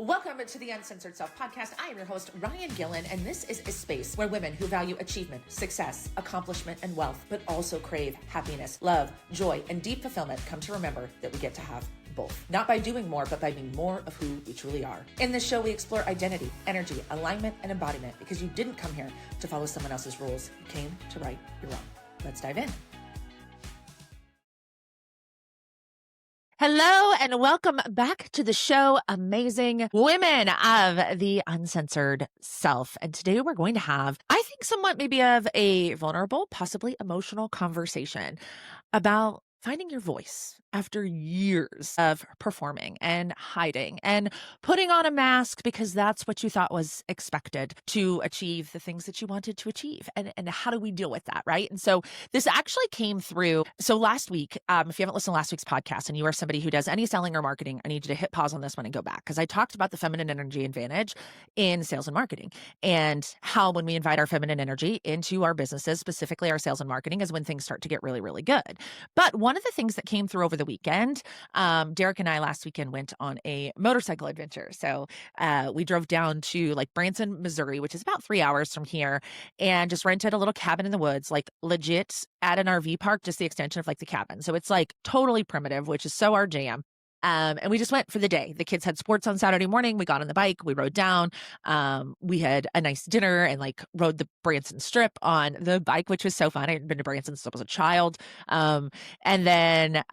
Welcome to the Uncensored Self Podcast. I am your host, Ryan Gillen, and this is a space where women who value achievement, success, accomplishment, and wealth, but also crave happiness, love, joy, and deep fulfillment come to remember that we get to have both. Not by doing more, but by being more of who we truly are. In this show, we explore identity, energy, alignment, and embodiment because you didn't come here to follow someone else's rules. You came to right your own. Let's dive in. Hello and welcome back to the show, amazing women of the Uncensored Self. And today we're going to have, I think, somewhat maybe of a vulnerable, possibly emotional conversation about finding your voice after years of performing and hiding and putting on a mask because that's what you thought was expected to achieve the things that you wanted to achieve. And how do we deal with that, right? And so this actually came through. So last week, if you haven't listened to last week's podcast and you are somebody who does any selling or marketing, I need you to hit pause on this one and go back because I talked about the feminine energy advantage in sales and marketing and how when we invite our feminine energy into our businesses, specifically our sales and marketing, is when things start to get really, really good. But one of the things that came through over the weekend, Derek and I last weekend went on a motorcycle adventure. So we drove down to like Branson, Missouri, which is about 3 hours from here, and just rented a little cabin in the woods, like legit at an RV park, just the extension of like the cabin. So it's like totally primitive, which is so our jam. And we just went for the day. The kids had sports on Saturday morning. We got on the bike. We rode down. We had a nice dinner and like rode the Branson Strip on the bike, which was so fun. I hadn't been to Branson since I was a child. And then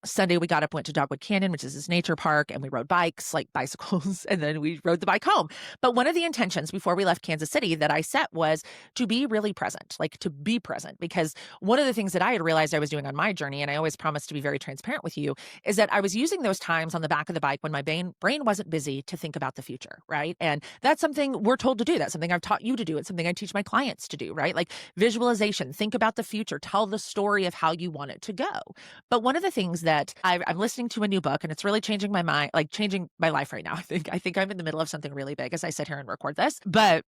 Sunday we got up, went to Dogwood Canyon, which is this nature park, and we rode bikes, like bicycles, and then we rode the bike home. But one of the intentions before we left Kansas City that I set was to be really present, like to be present, because one of the things that I had realized I was doing on my journey, and I always promise to be very transparent with you, is that I was using those times on the back of the bike when my brain wasn't busy to think about the future, right? And that's something we're told to do. That's something I've taught you to do. It's something I teach my clients to do, right? Like visualization, think about the future, tell the story of how you want it to go. But one of the things that I'm listening to a new book and it's really changing my mind, like changing my life right now. I think I'm in the middle of something really big as I sit here and record this, but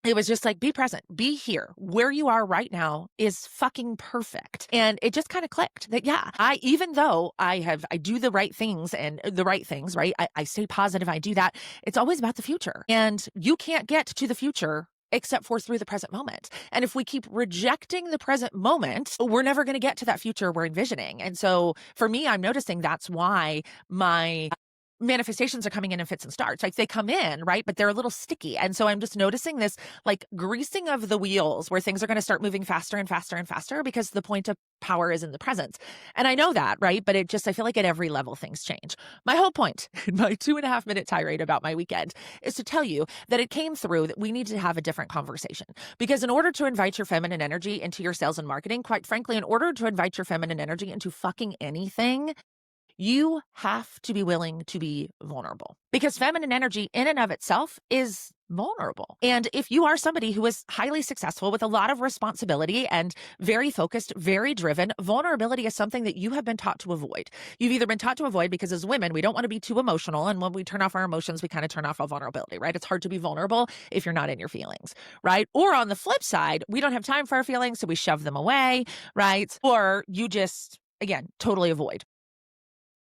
it was just like, be present, be here. Where you are right now is fucking perfect. And it just kind of clicked that, yeah, even though I do the right things and the right things, right? I stay positive. I do that. It's always about the future, and you can't get to the future except for through the present moment. And if we keep rejecting the present moment, we're never going to get to that future we're envisioning. And so for me, I'm noticing that's why my manifestations are coming in fits and starts. Like they come in, right? But they're a little sticky. And so I'm just noticing this like greasing of the wheels where things are going to start moving faster and faster and faster because the point of power is in the present. And I know that, right? But I feel like at every level things change. My whole point in my 2.5 minute tirade about my weekend is to tell you that it came through that we need to have a different conversation. Because in order to invite your feminine energy into your sales and marketing, quite frankly, in order to invite your feminine energy into fucking anything, you have to be willing to be vulnerable, because feminine energy in and of itself is vulnerable. And if you are somebody who is highly successful with a lot of responsibility and very focused, very driven, vulnerability is something that you have been taught to avoid. You've either been taught to avoid because as women, we don't want to be too emotional. And when we turn off our emotions, we kind of turn off our vulnerability, right? It's hard to be vulnerable if you're not in your feelings, right? Or on the flip side, we don't have time for our feelings, so we shove them away, right? Or you just, again, totally avoid.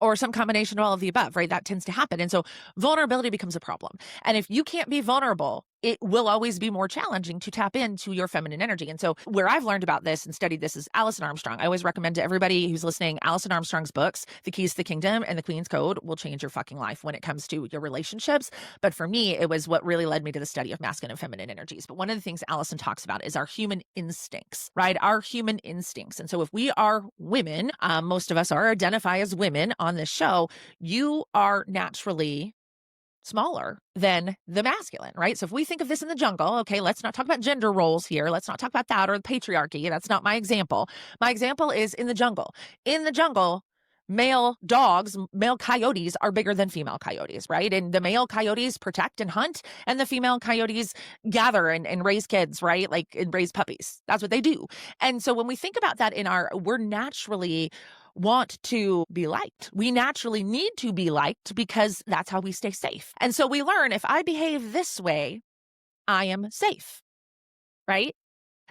Or some combination of all of the above, right? That tends to happen. And so vulnerability becomes a problem. And if you can't be vulnerable, it will always be more challenging to tap into your feminine energy. And so where I've learned about this and studied this is Alison Armstrong. I always recommend to everybody who's listening, Alison Armstrong's books, The Keys to the Kingdom and The Queen's Code will change your fucking life when it comes to your relationships. But for me, it was what really led me to the study of masculine and feminine energies. But one of the things Alison talks about is our human instincts, right? Our human instincts. And so if we are women, most of us identify as women on this show, you are naturally smaller than the masculine, right? So if we think of this in the jungle, okay, let's not talk about gender roles here. Let's not talk about that or the patriarchy. That's not my example. My example is in the jungle. In the jungle, male dogs, male coyotes are bigger than female coyotes, right? And the male coyotes protect and hunt, and the female coyotes gather and raise kids, right? Like, and raise puppies. That's what they do. And so when we think about that we're naturally want to be liked. We naturally need to be liked because that's how we stay safe. And so we learn if I behave this way, I am safe, right?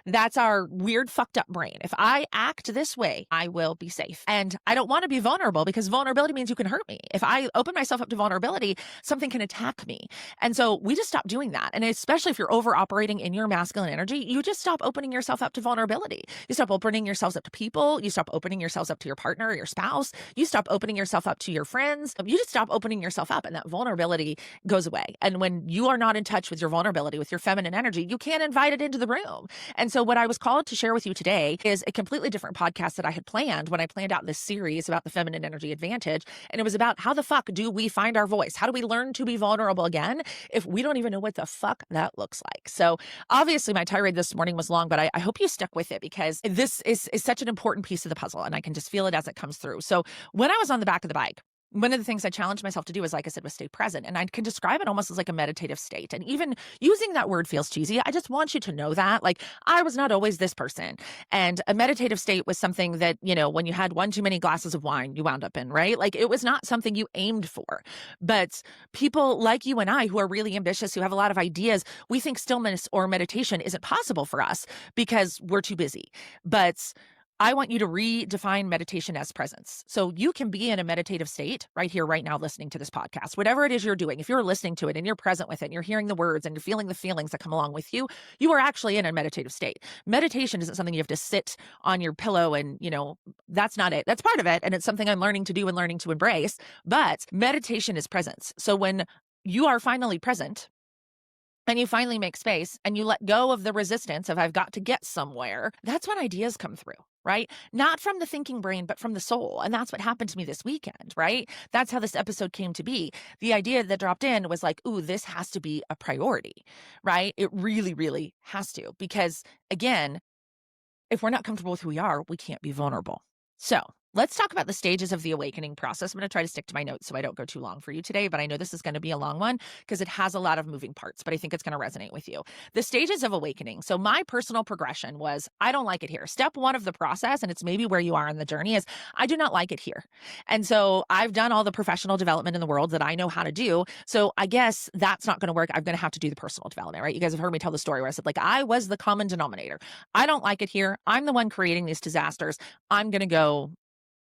That's our weird, fucked up brain. If I act this way, I will be safe. And I don't want to be vulnerable because vulnerability means you can hurt me. If I open myself up to vulnerability, something can attack me. And so we just stop doing that. And especially if you're over operating in your masculine energy, you just stop opening yourself up to vulnerability. You stop opening yourselves up to people. You stop opening yourselves up to your partner or your spouse. You stop opening yourself up to your friends. You just stop opening yourself up, and that vulnerability goes away. And when you are not in touch with your vulnerability, with your feminine energy, you can't invite it into the room. And so what I was called to share with you today is a completely different podcast that I had planned when I planned out this series about the feminine energy advantage. And it was about how the fuck do we find our voice? How do we learn to be vulnerable again if we don't even know what the fuck that looks like? So obviously my tirade this morning was long, but I hope you stuck with it because this is such an important piece of the puzzle, and I can just feel it as it comes through. So when I was on the back of the bike, one of the things I challenged myself to do is, like I said, was stay present. And I can describe it almost as like a meditative state. And even using that word feels cheesy. I just want you to know that, like, I was not always this person. And a meditative state was something that, when you had one too many glasses of wine, you wound up in, right? Like, it was not something you aimed for. But people like you and I, who are really ambitious, who have a lot of ideas, we think stillness or meditation isn't possible for us because we're too busy. But I want you to redefine meditation as presence. So you can be in a meditative state right here, right now, listening to this podcast. Whatever it is you're doing, if you're listening to it and you're present with it and you're hearing the words and you're feeling the feelings that come along with you, you are actually in a meditative state. Meditation isn't something you have to sit on your pillow and, that's not it. That's part of it. And it's something I'm learning to do and learning to embrace. But meditation is presence. So when you are finally present, and you finally make space and you let go of the resistance of I've got to get somewhere, that's when ideas come through, right? Not from the thinking brain, but from the soul. And that's what happened to me this weekend, right? That's how this episode came to be. The idea that dropped in was like, ooh, this has to be a priority, right? It really, really has to. Because again, if we're not comfortable with who we are, we can't be vulnerable. So let's talk about the stages of the awakening process. I'm going to try to stick to my notes so I don't go too long for you today, but I know this is going to be a long one because it has a lot of moving parts, but I think it's going to resonate with you. The stages of awakening. So my personal progression was, I don't like it here. Step one of the process, and it's maybe where you are in the journey, is I do not like it here. And so I've done all the professional development in the world that I know how to do. So I guess that's not going to work. I'm going to have to do the personal development, right? You guys have heard me tell the story where I said, like, I was the common denominator. I don't like it here. I'm the one creating these disasters. I'm going to go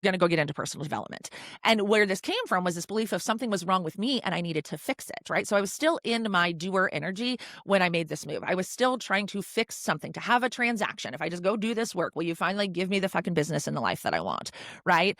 get into personal development. And where this came from was this belief of something was wrong with me and I needed to fix it, right? So I was still in my doer energy when I made this move. I was still trying to fix something, to have a transaction. If I just go do this work, will you finally give me the fucking business and the life that I want, right?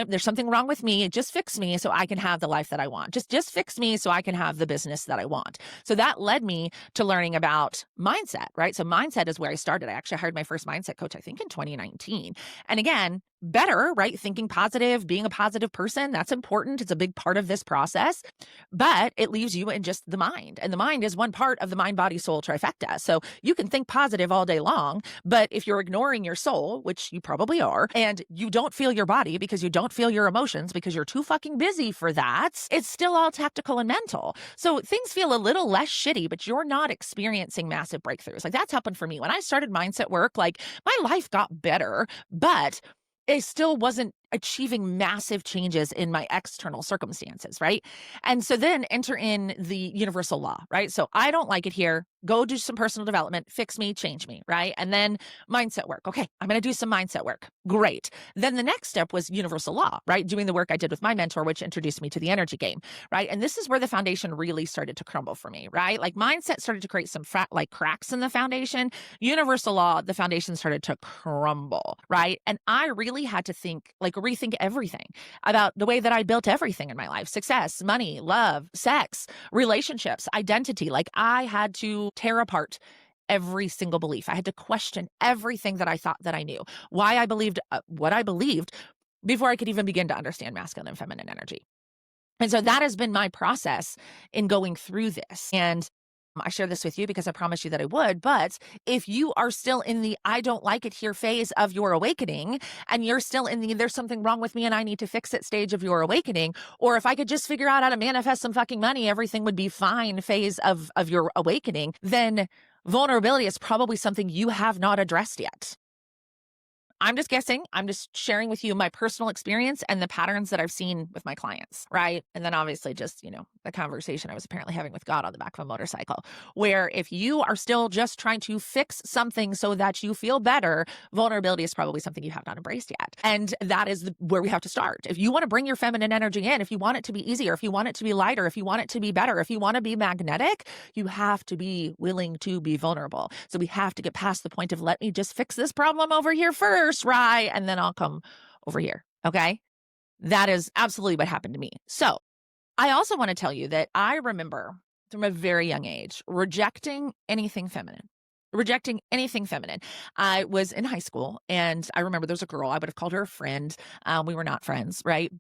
There's something wrong with me. Just fix me so I can have the life that I want. Just fix me so I can have the business that I want. So that led me to learning about mindset, right? So mindset is where I started. I actually hired my first mindset coach, I think in 2019. And again, better, right? Thinking positive, being a positive person, that's important. It's a big part of this process, but it leaves you in just the mind. And the mind is one part of the mind, body, soul trifecta. So you can think positive all day long, but if you're ignoring your soul, which you probably are, and you don't feel your body because you don't feel your emotions because you're too fucking busy for that, it's still all tactical and mental. So things feel a little less shitty, but you're not experiencing massive breakthroughs. Like that's happened for me. When I started mindset work, like my life got better, but I still wasn't achieving massive changes in my external circumstances, right? And so then enter in the universal law, right? So I don't like it here. Go do some personal development, fix me, change me, right? And then mindset work. Okay, I'm going to do some mindset work. Great. Then the next step was universal law, right? Doing the work I did with my mentor, which introduced me to the energy game, right? And this is where the foundation really started to crumble for me, right? Like mindset started to create some cracks in the foundation. Universal law, the foundation started to crumble, right? And I really had to rethink everything about the way that I built everything in my life: success, money, love, sex, relationships, identity. Like I had to tear apart every single belief. I had to question everything that I thought that I knew, why I believed what I believed before I could even begin to understand masculine and feminine energy. And so that has been my process in going through this. And I share this with you because I promised you that I would, but if you are still in the I don't like it here phase of your awakening, and you're still in the there's something wrong with me and I need to fix it stage of your awakening, or if I could just figure out how to manifest some fucking money, everything would be fine phase of your awakening, then vulnerability is probably something you have not addressed yet. I'm just guessing. I'm just sharing with you my personal experience and the patterns that I've seen with my clients, right? And then obviously just, the conversation I was apparently having with God on the back of a motorcycle, where if you are still just trying to fix something so that you feel better, vulnerability is probably something you have not embraced yet. And that is where we have to start. If you want to bring your feminine energy in, if you want it to be easier, if you want it to be lighter, if you want it to be better, if you want to be magnetic, you have to be willing to be vulnerable. So we have to get past the point of, let me just fix this problem over here first, right? And then I'll come over here. Okay. That is absolutely what happened to me. So I also want to tell you that I remember from a very young age rejecting anything feminine. Rejecting anything feminine. I was in high school and I remember there was a girl, I would have called her a friend. We were not friends, right?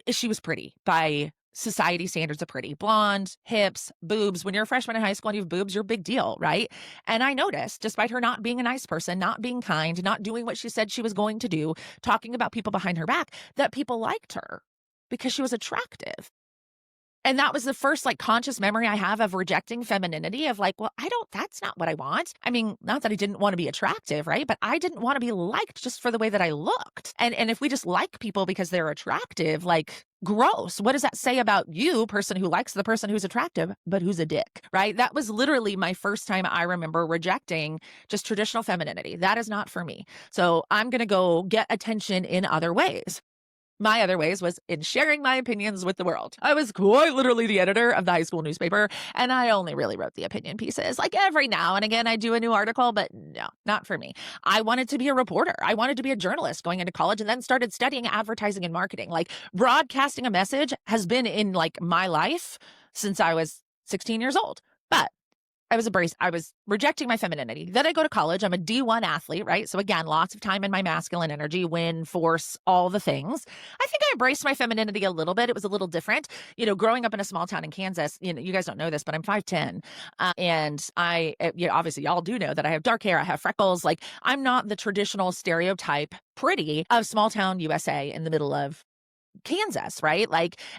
She was pretty by society standards of pretty. Blonde, hips, boobs. When you're a freshman in high school and you have boobs, you're a big deal, right? And I noticed, despite her not being a nice person, not being kind, not doing what she said she was going to do, talking about people behind her back, that people liked her because she was attractive. And that was the first conscious memory I have of rejecting femininity of well, that's not what I want. I mean, not that I didn't want to be attractive, right? But I didn't want to be liked just for the way that I looked. And if we just like people because they're attractive, gross. What does that say about you, person who likes the person who's attractive, but who's a dick, right? That was literally my first time I remember rejecting just traditional femininity. That is not for me. So I'm going to go get attention in other ways. My other ways was in sharing my opinions with the world. I was quite literally the editor of the high school newspaper, and I only really wrote the opinion pieces. Every now and again, I do a new article, but no, not for me. I wanted to be a reporter. I wanted to be a journalist going into college, and then started studying advertising and marketing. Broadcasting a message has been in my life since I was 16 years old. But I was rejecting my femininity. Then I go to college. I'm a D1 athlete, right? So again, lots of time in my masculine energy, win, force, all the things. I think I embraced my femininity a little bit. It was a little different. Growing up in a small town in Kansas, you guys don't know this, but I'm 5'10". And I, obviously y'all do know that I have dark hair. I have freckles. I'm not the traditional stereotype pretty of small town USA in the middle of Kansas, right?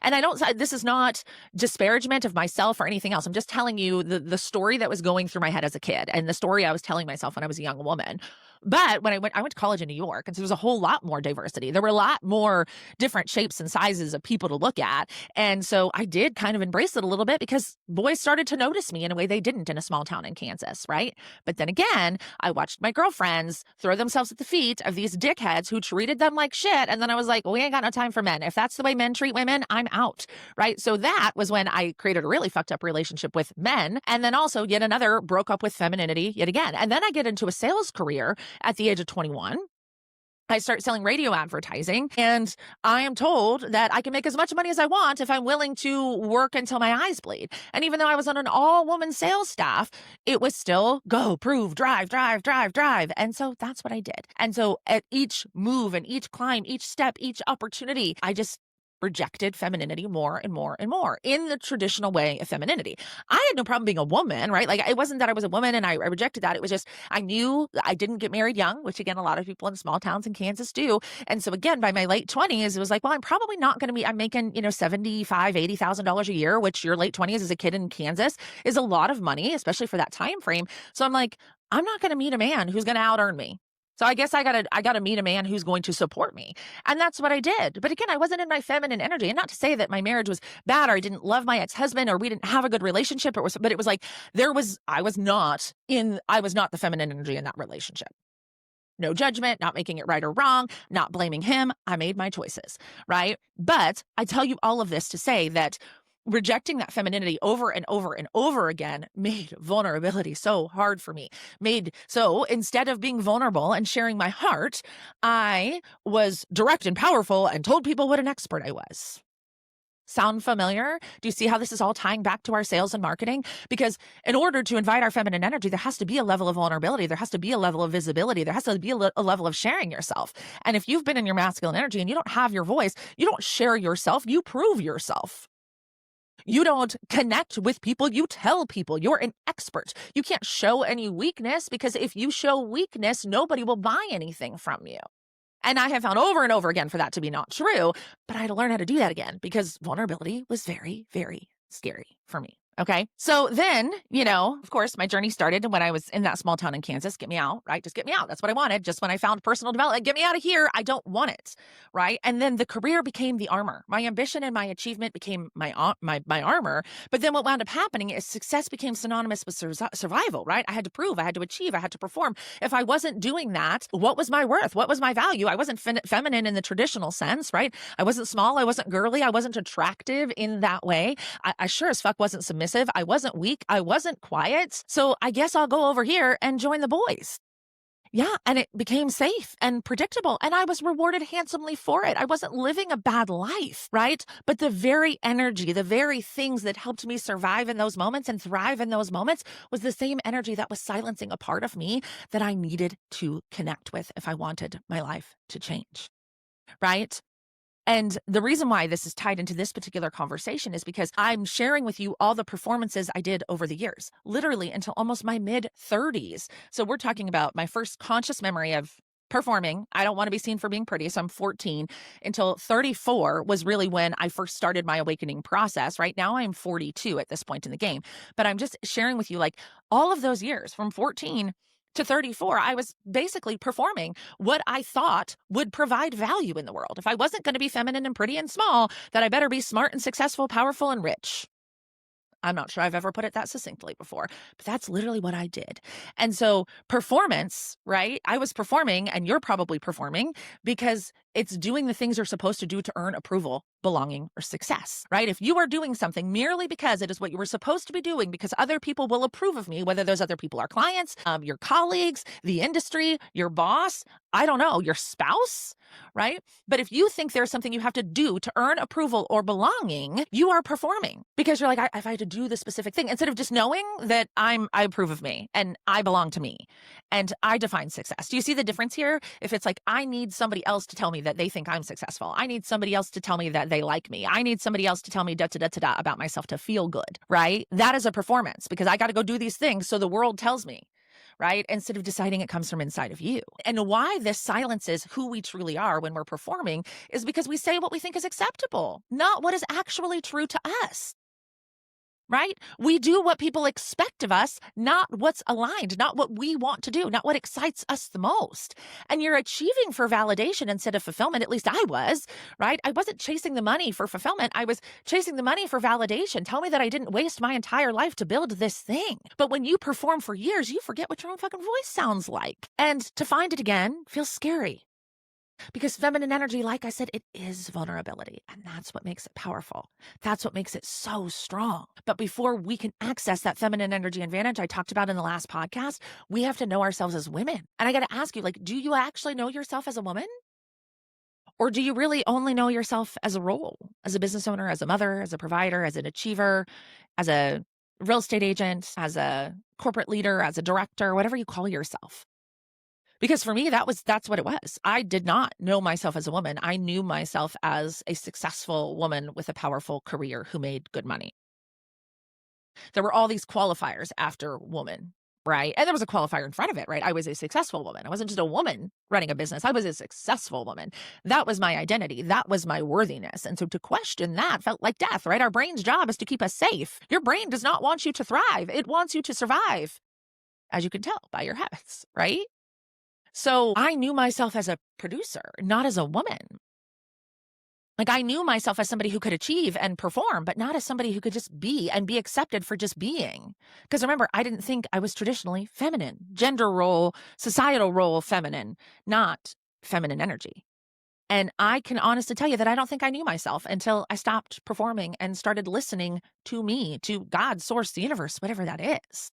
And this is not disparagement of myself or anything else. I'm just telling you the story that was going through my head as a kid and the story I was telling myself when I was a young woman. But when I went to college in New York, and so there was a whole lot more diversity. There were a lot more different shapes and sizes of people to look at. And so I did kind of embrace it a little bit because boys started to notice me in a way they didn't in a small town in Kansas, right? But then again, I watched my girlfriends throw themselves at the feet of these dickheads who treated them like shit. And then I was like, we ain't got no time for men. If that's the way men treat women, I'm out, right? So that was when I created a really fucked up relationship with men. And then also yet another broke up with femininity yet again. And then I get into a sales career at the age of 21. I start selling radio advertising, and I am told that I can make as much money as I want if I'm willing to work until my eyes bleed. And even though I was on an all-woman sales staff, it was still go, prove, drive, drive, drive, drive. And so that's what I did. And so at each move and each climb, each step, each opportunity, I just rejected femininity more and more and more in the traditional way of femininity. I had no problem being a woman, right? It wasn't that I was a woman and I rejected that. It was just, I knew I didn't get married young, which again, a lot of people in small towns in Kansas do. And so again, by my late 20s, it was well, I'm probably not going to be, I'm making, $75,000, $80,000 a year, which your late 20s as a kid in Kansas is a lot of money, especially for that time frame. So I'm I'm not going to meet a man who's going to out earn me. So I guess I gotta meet a man who's going to support me. And that's what I did. But again, I wasn't in my feminine energy. And not to say that my marriage was bad or I didn't love my ex-husband or we didn't have a good relationship. But it was I was not the feminine energy in that relationship. No judgment, not making it right or wrong, not blaming him. I made my choices, right? But I tell you all of this to say that rejecting that femininity over and over and over again made vulnerability so hard for me. So instead of being vulnerable and sharing my heart, I was direct and powerful and told people what an expert I was. Sound familiar? Do you see how this is all tying back to our sales and marketing? Because in order to invite our feminine energy, there has to be a level of vulnerability. There has to be a level of visibility. There has to be a level of sharing yourself. And if you've been in your masculine energy and you don't have your voice, you don't share yourself, you prove yourself. You don't connect with people, you tell people you're an expert. You can't show any weakness because if you show weakness, nobody will buy anything from you. And I have found over and over again for that to be not true, but I had to learn how to do that again because vulnerability was very, very scary for me. Okay. So then, of course, my journey started when I was in that small town in Kansas. Get me out, right? Just get me out. That's what I wanted. Just when I found personal development, get me out of here. I don't want it, right? And then the career became the armor. My ambition and my achievement became my armor. But then what wound up happening is success became synonymous with survival, right? I had to prove, I had to achieve, I had to perform. If I wasn't doing that, what was my worth? What was my value? I wasn't feminine in the traditional sense, right? I wasn't small. I wasn't girly. I wasn't attractive in that way. I sure as fuck wasn't submissive. I wasn't weak. I wasn't quiet. So I guess I'll go over here and join the boys. Yeah. And it became safe and predictable. And I was rewarded handsomely for it. I wasn't living a bad life, right? But the very energy, the very things that helped me survive in those moments and thrive in those moments was the same energy that was silencing a part of me that I needed to connect with if I wanted my life to change, right? And the reason why this is tied into this particular conversation is because I'm sharing with you all the performances I did over the years, literally until almost my mid 30s. So we're talking about my first conscious memory of performing. I don't want to be seen for being pretty. So I'm 14 until 34 was really when I first started my awakening process. Right now I'm 42 at this point in the game, but I'm just sharing with you like all of those years from 14 to 34, I was basically performing what I thought would provide value in the world. If I wasn't going to be feminine and pretty and small, that I better be smart and successful, powerful and rich. I'm not sure I've ever put it that succinctly before, but that's literally what I did. And so performance, right? I was performing and you're probably performing because it's doing the things you're supposed to do to earn approval, belonging, or success, right? If you are doing something merely because it is what you were supposed to be doing because other people will approve of me, whether those other people are clients, your colleagues, the industry, your boss, I don't know, your spouse, right? But if you think there's something you have to do to earn approval or belonging, you are performing because you're like, if I had to do the specific thing, instead of just knowing that I approve of me and I belong to me and I define success. Do you see the difference here? If it's like, I need somebody else to tell me that they think I'm successful. I need somebody else to tell me that they like me. I need somebody else to tell me da-da-da-da-da about myself to feel good, right? That is a performance because I got to go do these things so the world tells me, right? Instead of deciding it comes from inside of you. And why this silences who we truly are when we're performing is because we say what we think is acceptable, not what is actually true to us. Right? We do what people expect of us, not what's aligned, not what we want to do, not what excites us the most. And you're achieving for validation instead of fulfillment. At least I was, right? I wasn't chasing the money for fulfillment. I was chasing the money for validation. Tell me that I didn't waste my entire life to build this thing. But when you perform for years, you forget what your own fucking voice sounds like. And to find it again feels scary. Because feminine energy, like I said, it is vulnerability. And that's what makes it powerful. That's what makes it so strong. But before we can access that feminine energy advantage I talked about in the last podcast, we have to know ourselves as women. And I got to ask you, like, do you actually know yourself as a woman? Or do you really only know yourself as a role, as a business owner, as a mother, as a provider, as an achiever, as a real estate agent, as a corporate leader, as a director, whatever you call yourself? Because for me, that's what it was. I did not know myself as a woman. I knew myself as a successful woman with a powerful career who made good money. There were all these qualifiers after woman, right? And there was a qualifier in front of it, right? I was a successful woman. I wasn't just a woman running a business. I was a successful woman. That was my identity. That was my worthiness. And so to question that felt like death, right? Our brain's job is to keep us safe. Your brain does not want you to thrive. It wants you to survive, as you can tell by your habits, right? So I knew myself as a producer, not as a woman. Like I knew myself as somebody who could achieve and perform, but not as somebody who could just be and be accepted for just being. Because remember, I didn't think I was traditionally feminine, gender role, societal role feminine, not feminine energy. And I can honestly tell you that I don't think I knew myself until I stopped performing and started listening to me, to God, source, the universe, whatever that is.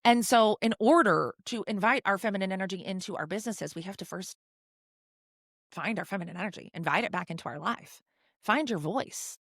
And so in order to invite our feminine energy into our businesses, we have to first find our feminine energy, invite it back into our life, find your voice.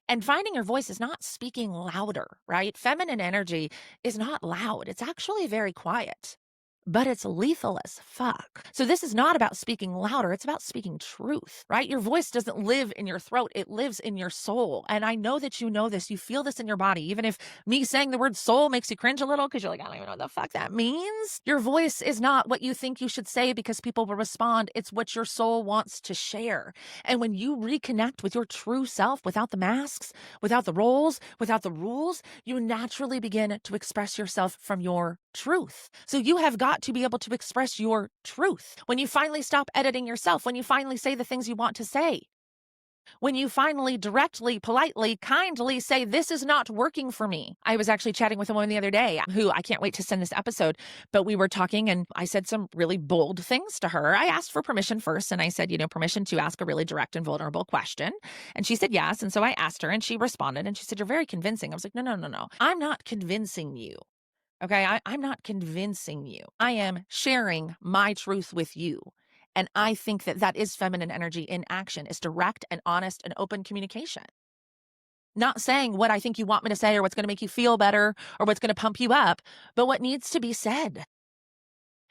And finding your voice is not speaking louder, right? Feminine energy is not loud. It's actually very quiet. but it's lethal as fuck. So this is not about speaking louder. It's about speaking truth, right? Your voice doesn't live in your throat. It lives in your soul. And I know that you know this. You feel this in your body. Even if me saying the word soul makes you cringe a little because you're like, I don't even know what the fuck that means. Your voice is not what you think you should say because people will respond. It's what your soul wants to share. And when you reconnect with your true self without the masks, without the roles, without the rules, you naturally begin to express yourself from your truth. So you have got to be able to express your truth. When you finally stop editing yourself, when you finally say the things you want to say, when you finally directly, politely, kindly say, this is not working for me. I was actually chatting with a woman the other day who I can't wait to send this episode, but we were talking and I said some really bold things to her. I asked for permission first and I said, permission to ask a really direct and vulnerable question. And she said yes. And so I asked her and she responded and she said, you're very convincing. I was like, no. I'm not convincing you. Okay, I'm not convincing you. I am sharing my truth with you. And I think that that is feminine energy in action, is direct and honest and open communication. Not saying what I think you want me to say or what's going to make you feel better or what's going to pump you up, but what needs to be said.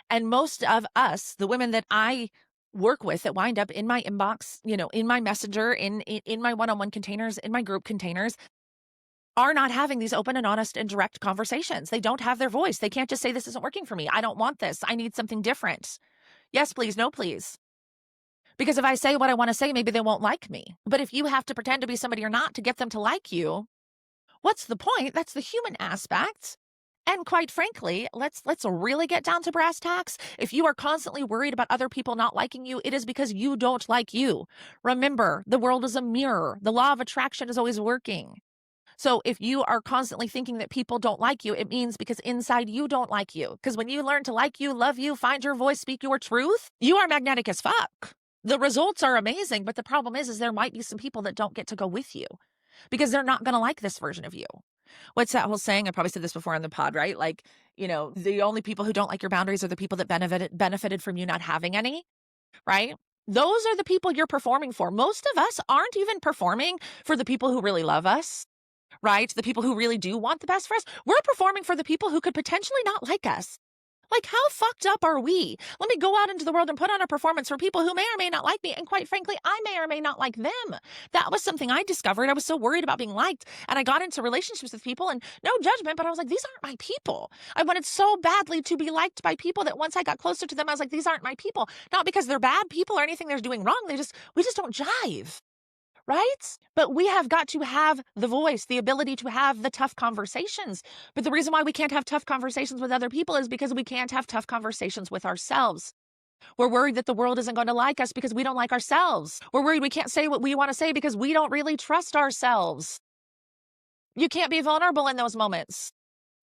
And most of us, the women that I work with that wind up in my inbox, in my messenger, in my one-on-one containers, in my group containers, are not having these open and honest and direct conversations. They don't have their voice. They can't just say, this isn't working for me. I don't want this. I need something different. Yes, please. No, please. Because if I say what I want to say, maybe they won't like me. But if you have to pretend to be somebody you're not to get them to like you, what's the point? That's the human aspect. And quite frankly, let's really get down to brass tacks. If you are constantly worried about other people not liking you, it is because you don't like you. Remember, the world is a mirror. The law of attraction is always working. So if you are constantly thinking that people don't like you, it means because inside you don't like you. Because when you learn to like you, love you, find your voice, speak your truth, you are magnetic as fuck. The results are amazing, but the problem is there might be some people that don't get to go with you because they're not going to like this version of you. What's that whole saying? I probably said this before on the pod, right? Like, the only people who don't like your boundaries are the people that benefited from you not having any, right? Those are the people you're performing for. Most of us aren't even performing for the people who really love us. Right? The people who really do want the best for us. We're performing for the people who could potentially not like us. Like, how fucked up are we? Let me go out into the world and put on a performance for people who may or may not like me. And quite frankly, I may or may not like them. That was something I discovered. I was so worried about being liked. And I got into relationships with people and no judgment, but I was like, these aren't my people. I wanted so badly to be liked by people that once I got closer to them, I was like, these aren't my people. Not because they're bad people or anything they're doing wrong. We just don't jive. Right? But we have got to have the voice, the ability to have the tough conversations. But the reason why we can't have tough conversations with other people is because we can't have tough conversations with ourselves. We're worried that the world isn't going to like us because we don't like ourselves. We're worried we can't say what we want to say because we don't really trust ourselves. You can't be vulnerable in those moments.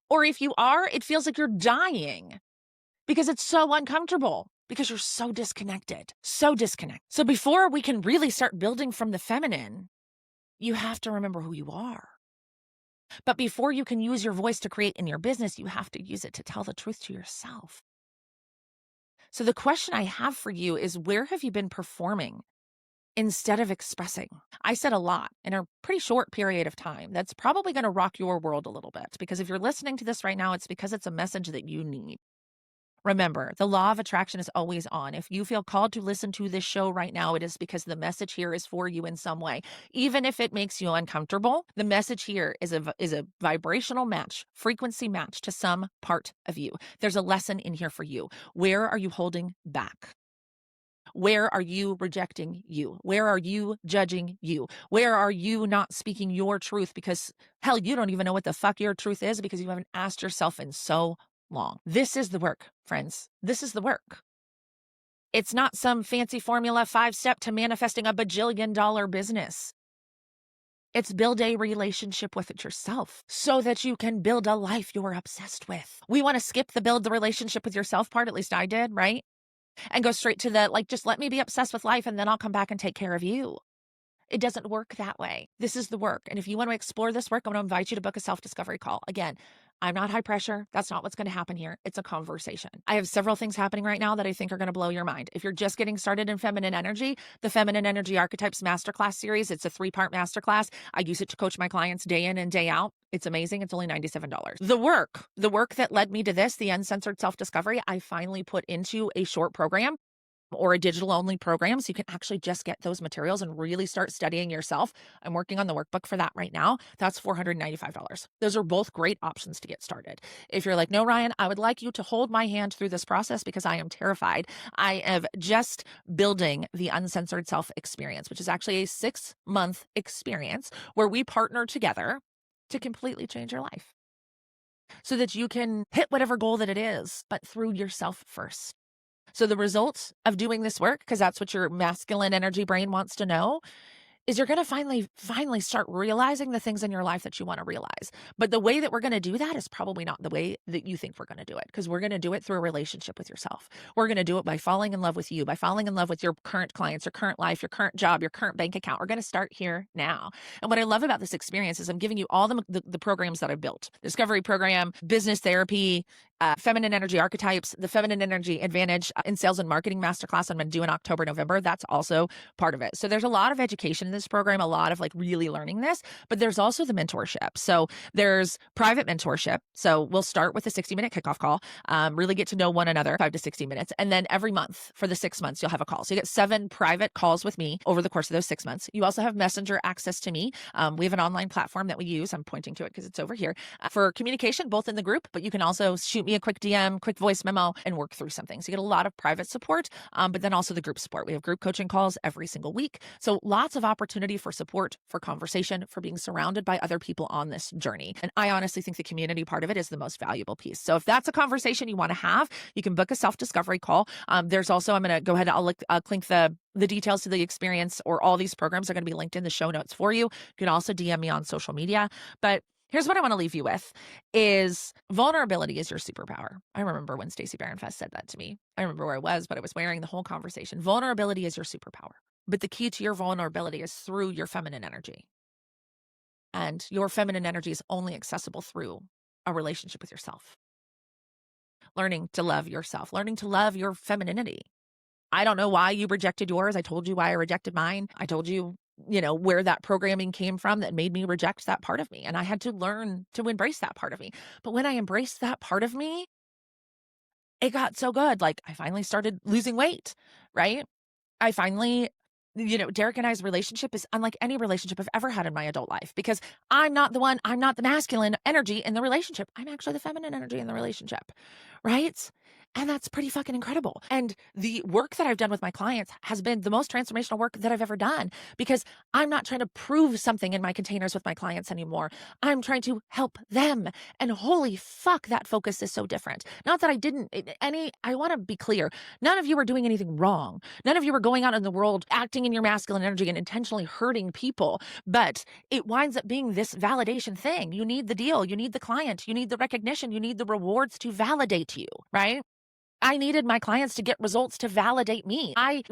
Or if you are, it feels like you're dying because it's so uncomfortable. Because you're so disconnected. So before we can really start building from the feminine, you have to remember who you are. But before you can use your voice to create in your business, you have to use it to tell the truth to yourself. So the question I have for you is, where have you been performing instead of expressing? I said a lot in a pretty short period of time. That's probably going to rock your world a little bit. Because if you're listening to this right now, it's because it's a message that you need. Remember, the law of attraction is always on. If you feel called to listen to this show right now, it is because the message here is for you in some way. Even if it makes you uncomfortable, the message here is a vibrational match, frequency match to some part of you. There's a lesson in here for you. Where are you holding back? Where are you rejecting you? Where are you judging you? Where are you not speaking your truth? Because hell, you don't even know what the fuck your truth is because you haven't asked yourself in so long. This is the work, friends. This is the work. It's not some fancy formula 5-step to manifesting a bajillion-dollar business. It's build a relationship with it yourself so that you can build a life you're obsessed with. We want to skip the build the relationship with yourself part, at least I did, right? And go straight to the, just let me be obsessed with life and then I'll come back and take care of you. It doesn't work that way. This is the work. And if you want to explore this work, I'm going to invite you to book a self-discovery call. Again, I'm not high pressure. That's not what's going to happen here. It's a conversation. I have several things happening right now that I think are going to blow your mind. If you're just getting started in feminine energy, the Feminine Energy Archetypes Masterclass series, it's a 3-part masterclass. I use it to coach my clients day in and day out. It's amazing. It's only $97. The work that led me to this, the Uncensored Self-Discovery, I finally put into a short program or a digital only program, so you can actually just get those materials and really start studying yourself. I'm working on the workbook for that right now. That's $495. Those are both great options to get started. If you're like, no, Ryan, I would like you to hold my hand through this process because I am terrified. I am just building the Uncensored Self experience, which is actually a 6-month experience where we partner together to completely change your life so that you can hit whatever goal that it is, but through yourself first. So the result of doing this work, because that's what your masculine energy brain wants to know, is you're going to finally start realizing the things in your life that you want to realize. But the way that we're going to do that is probably not the way that you think we're going to do it, because we're going to do it through a relationship with yourself. We're going to do it by falling in love with you, by falling in love with your current clients, your current life, your current job, your current bank account. We're going to start here now. And what I love about this experience is I'm giving you all the programs that I built: Discovery Program, Business Therapy, Feminine Energy Archetypes, the Feminine Energy Advantage in Sales and Marketing Masterclass I'm going to do in October, November. That's also part of it. So there's a lot of education in this program, a lot of like really learning this, but there's also the mentorship. So there's private mentorship. So we'll start with a 60-minute kickoff call, really get to know one another, 5 to 60 minutes. And then every month for the 6 months, you'll have a call. So you get 7 private calls with me over the course of those 6 months. You also have messenger access to me. We have an online platform that we use. I'm pointing to it because it's over here for communication, both in the group, but you can also shoot me a quick DM, quick voice memo, and work through something. So you get a lot of private support, but then also the group support. We have group coaching calls every single week. So lots of opportunity for support, for conversation, for being surrounded by other people on this journey. And I honestly think the community part of it is the most valuable piece. So if that's a conversation you want to have, you can book a self-discovery call. There's also, I'm going to go ahead, I'll link the details to the experience, or all these programs are going to be linked in the show notes for you. You can also DM me on social media. But here's what I want to leave you with is vulnerability is your superpower. I remember when Stacey Baronfest said that to me. I remember where I was, but I was wearing the whole conversation. Vulnerability is your superpower. But the key to your vulnerability is through your feminine energy. And your feminine energy is only accessible through a relationship with yourself. Learning to love yourself, learning to love your femininity. I don't know why you rejected yours. I told you why I rejected mine. I told you, where that programming came from that made me reject that part of me. And I had to learn to embrace that part of me. But when I embraced that part of me, it got so good. Like I finally started losing weight, right? I finally, Derek and I's relationship is unlike any relationship I've ever had in my adult life, because I'm not the masculine energy in the relationship. I'm actually the feminine energy in the relationship, right? And that's pretty fucking incredible. And the work that I've done with my clients has been the most transformational work that I've ever done, because I'm not trying to prove something in my containers with my clients anymore. I'm trying to help them. And holy fuck, that focus is so different. Not that I want to be clear. None of you are doing anything wrong. None of you are going out in the world acting in your masculine energy and intentionally hurting people. But it winds up being this validation thing. You need the deal. You need the client. You need the recognition. You need the rewards to validate you, right? I needed my clients to get results to validate me. I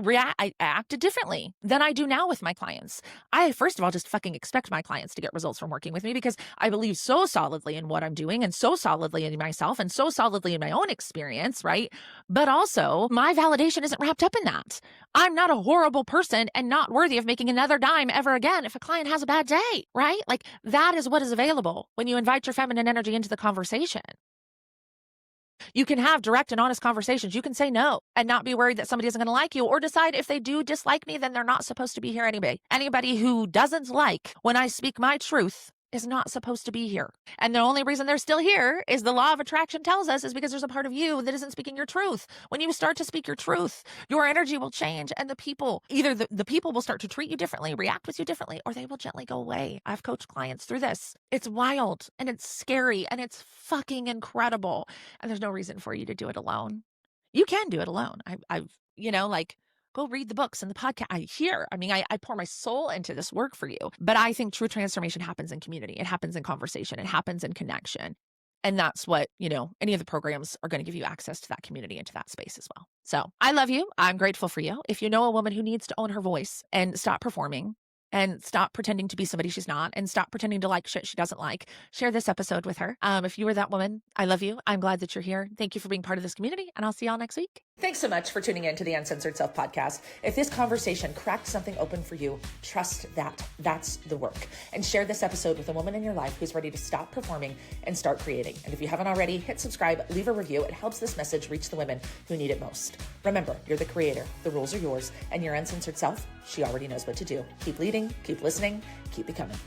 acted differently than I do now with my clients. I, first of all, just fucking expect my clients to get results from working with me, because I believe so solidly in what I'm doing, and so solidly in myself, and so solidly in my own experience, right? But also, my validation isn't wrapped up in that. I'm not a horrible person and not worthy of making another dime ever again if a client has a bad day, right? Like that is what is available when you invite your feminine energy into the conversation. You can have direct and honest conversations. You can say no and not be worried that somebody isn't going to like you, or decide if they do dislike me, then they're not supposed to be here anyway. Anybody who doesn't like when I speak my truth is not supposed to be here. And the only reason they're still here is the law of attraction tells us is because there's a part of you that isn't speaking your truth. When you start to speak your truth, your energy will change, and the people, either the people will start to treat you differently, react with you differently, or they will gently go away. I've coached clients through this. It's wild and it's scary and it's fucking incredible. And there's no reason for you to do it alone. You can do it alone. I've go read the books and the podcast. I pour my soul into this work for you. But I think true transformation happens in community. It happens in conversation. It happens in connection. And that's what, any of the programs are going to give you access to that community, into that space as well. So I love you. I'm grateful for you. If you know a woman who needs to own her voice and stop performing, and stop pretending to be somebody she's not and stop pretending to like shit she doesn't like. Share this episode with her. If you were that woman, I love you. I'm glad that you're here. Thank you for being part of this community, and I'll see y'all next week. Thanks so much for tuning in to the Uncensored Self podcast. If this conversation cracked something open for you, trust that that's the work. And share this episode with a woman in your life who's ready to stop performing and start creating. And if you haven't already, hit subscribe, leave a review. It helps this message reach the women who need it most. Remember, you're the creator. The rules are yours, and your uncensored self, she already knows what to do. Keep leading, keep listening, keep becoming.